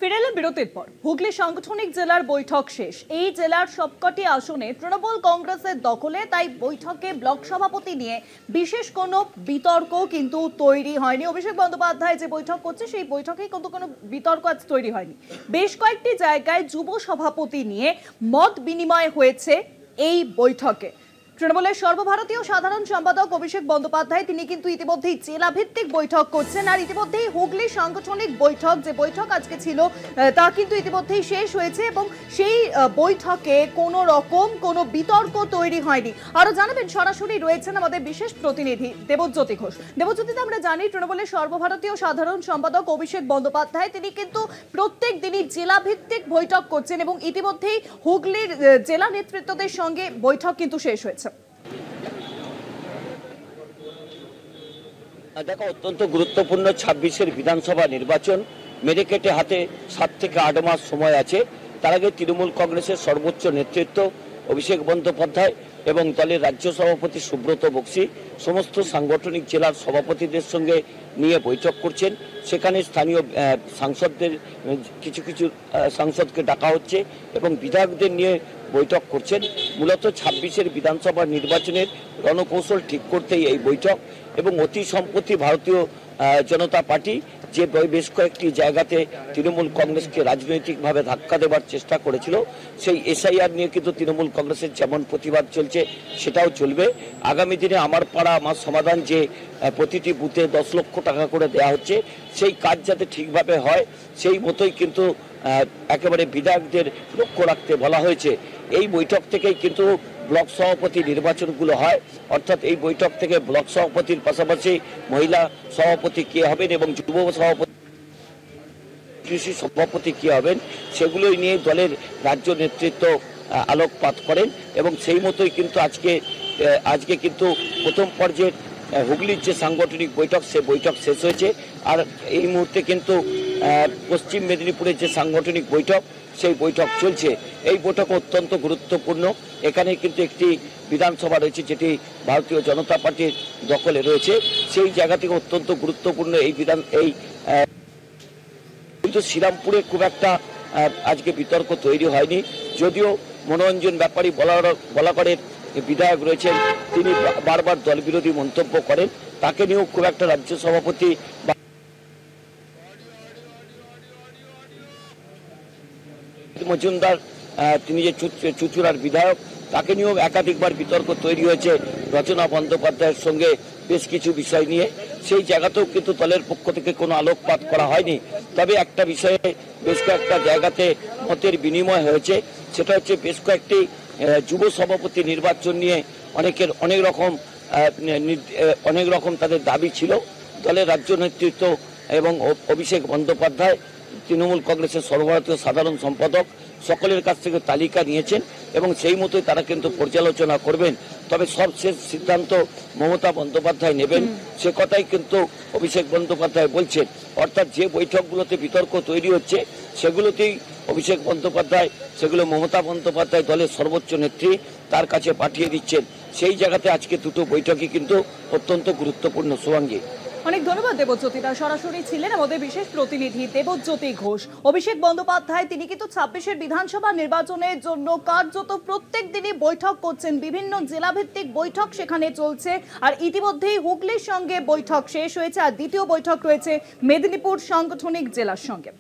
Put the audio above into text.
ফিরে এলাম বিরতির পর। হুগলি সাংগঠনিক জেলার বৈঠক শেষ। এই জেলার সবকটি আসনে তৃণমূল কংগ্রেসের দখলে, তাই বৈঠকে ব্লক সভাপতি নিয়ে বিশেষ কোনো বিতর্ক কিন্তু তৈরি হয়নি। অভিষেক বন্দ্যোপাধ্যায় যে বৈঠক করছে সেই বৈঠকেই কিন্তু কোনো বিতর্ক আজ তৈরি হয়নি। বেশ কয়েকটি জায়গায় যুব সভাপতি নিয়ে মত বিনিময় হয়েছে এই বৈঠকে। তৃণমূলের সর্বভারতীয় সাধারণ সম্পাদক অভিষেক বন্দ্যোপাধ্যায় তিনি কিন্তু ইতিমধ্যেই জেলা ভিত্তিক বৈঠক করছেন, আর ইতিমধ্যেই হুগলি সাংগঠনিক বৈঠক যে বৈঠক আজকে ছিল তা কিন্তু ইতিমধ্যেই শেষ হয়েছে এবং সেই বৈঠকে কোনো রকম কোনো বিতর্ক তৈরি হয়নি। আরো জানাবেন সরাসরি রয়েছেন আমাদের বিশেষ প্রতিনিধি দেবজ্যোতি ঘোষ। দেবজ্যোতিতে আমরা জানি তৃণমূলের সর্বভারতীয় সাধারণ সম্পাদক অভিষেক বন্দ্যোপাধ্যায় তিনি কিন্তু প্রত্যেক দিনই জেলা ভিত্তিক বৈঠক করছেন এবং ইতিমধ্যেই হুগলির জেলা নেতৃত্বদের সঙ্গে বৈঠক কিন্তু শেষ হয়েছে। দেখো, অত্যন্ত গুরুত্বপূর্ণ ২৬-এর বিধানসভা নির্বাচন, মেরে কেটে হাতে ৭ থেকে ৮ মাস সময় আছে। তার আগে তৃণমূল কংগ্রেসের সর্বোচ্চ নেতৃত্ব অভিষেক বন্দ্যোপাধ্যায় এবং দলের রাজ্য সভাপতি সুব্রত বক্সি সমস্ত সাংগঠনিক জেলার সভাপতিদের সঙ্গে নিয়ে বৈঠক করছেন। সেখানে স্থানীয় সাংসদদের কিছু সাংসদকে ডাকা হচ্ছে এবং বিধায়কদের নিয়ে বৈঠক করছেন। মূলত ২৬-এর বিধানসভা নির্বাচনের রণকৌশল ঠিক করতেই এই বৈঠক। এবং অতি সম্প্রতি ভারতীয় জনতা পার্টি যে বেশ কয়েকটি জায়গাতে তৃণমূল কংগ্রেসকে রাজনৈতিকভাবে ধাক্কা দেওয়ার চেষ্টা করেছিল, সেই এসআইআর নিয়ে কিন্তু তৃণমূল কংগ্রেসের যেমন প্রতিবাদ চলছে সেটাও চলবে। আগামী দিনে আমার পাড়া আমার সমাধান যে প্রতিটি বুথে ১০ লক্ষ টাকা করে দেওয়া হচ্ছে, সেই কাজ যাতে ঠিকভাবে হয় সেই মতোই কিন্তু একেবারে বিধায়কদের লক্ষ্য রাখতে বলা হয়েছে। এই বৈঠক থেকেই কিন্তু ব্লক সভাপতি নির্বাচনগুলো হয়, অর্থাৎ এই বৈঠক থেকে ব্লক সভাপতির পাশাপাশি মহিলা সভাপতি কে হবেন এবং যুব সভাপতি কৃষি সভাপতি কে হবেন সেগুলোই নিয়ে দলের রাজ্য নেতৃত্ব আলোকপাত করেন এবং সেই মতোই কিন্তু আজকে কিন্তু প্রথম পর্যায়ের হুগলির যে সাংগঠনিক বৈঠক সে বৈঠক শেষ হয়েছে। আর এই মুহূর্তে কিন্তু পশ্চিম মেদিনীপুরের যে সাংগঠনিক বৈঠক সেই বৈঠক চলছে। এই বৈঠক অত্যন্ত গুরুত্বপূর্ণ। এখানে কিন্তু একটি বিধানসভা রয়েছে যেটি ভারতীয় জনতা পার্টির দখলে রয়েছে, সেই জায়গা থেকে অত্যন্ত গুরুত্বপূর্ণ এই কিন্তু শ্রীরামপুরে খুব একটা আজকে বিতর্ক তৈরি হয়নি, যদিও মনোরঞ্জন ব্যাপারী বলাগড়ের বিধায়ক রয়েছেন, তিনি বারবার দলবিরোধী মন্তব্য করেন, তাকে নিয়েও খুব একটা রাজ্য সভাপতি মজুমদার তিনি যে চুচুড়ার বিধায়ক তাকে নিয়েও একাধিকবার বিতর্ক তৈরি হয়েছে রচনা বন্দ্যোপাধ্যায়ের সঙ্গে বেশ কিছু বিষয় নিয়ে। সেই জায়গাতেও কিন্তু দলের পক্ষ থেকে কোনো আলোকপাত করা হয়নি। তবে একটা বিষয়ে বেশ কয়েকটা জায়গাতে মতের বিনিময় হয়েছে, সেটা হচ্ছে বেশ কয়েকটি যুব সভাপতি নির্বাচন নিয়ে অনেকের অনেক রকম তাদের দাবি ছিল। দলের রাজ্য নেতৃত্ব এবং অভিষেক বন্দ্যোপাধ্যায় তৃণমূল কংগ্রেসের সর্বভারতীয় সাধারণ সম্পাদক সকলের কাছ থেকে তালিকা নিয়েছেন এবং সেই মতোই তারা কিন্তু পর্যালোচনা করবেন। তবে সবশেষ সিদ্ধান্ত মমতা বন্দ্যোপাধ্যায় নেবেন, সে কথাই কিন্তু অভিষেক বন্দ্যোপাধ্যায় বলছেন। অর্থাৎ যে বৈঠকগুলোতে বিতর্ক তৈরি হচ্ছে সেগুলোতেই অভিষেক বন্দ্যোপাধ্যায় সেগুলো মমতা বন্দ্যোপাধ্যায় দলের সর্বোচ্চ নেত্রী তার কাছে পাঠিয়ে দিচ্ছেন। সেই জায়গাতে আজকে দুটো বৈঠকই কিন্তু অত্যন্ত গুরুত্বপূর্ণ। শুভাঙ্গী, অনেক ধন্যবাদ দেবজ্যোতিদা। সরাসরি ছিলেন আমাদের বিশেষ প্রতিনিধি দেবজ্যোতি ঘোষ। অভিষেক বন্দ্যোপাধ্যায় তিনি কিন্তু ২৬-এর বিধানসভা নির্বাচনের জন্য কার্যত প্রত্যেক দিনই বৈঠক করছেন, বিভিন্ন জেলাভিত্তিক বৈঠক সেখানে চলছে। আর ইতিমধ্যেই হুগলির সঙ্গে বৈঠক শেষ হয়েছে, আর দ্বিতীয় বৈঠক রয়েছে মেদিনীপুর সাংগঠনিক জেলার সঙ্গে।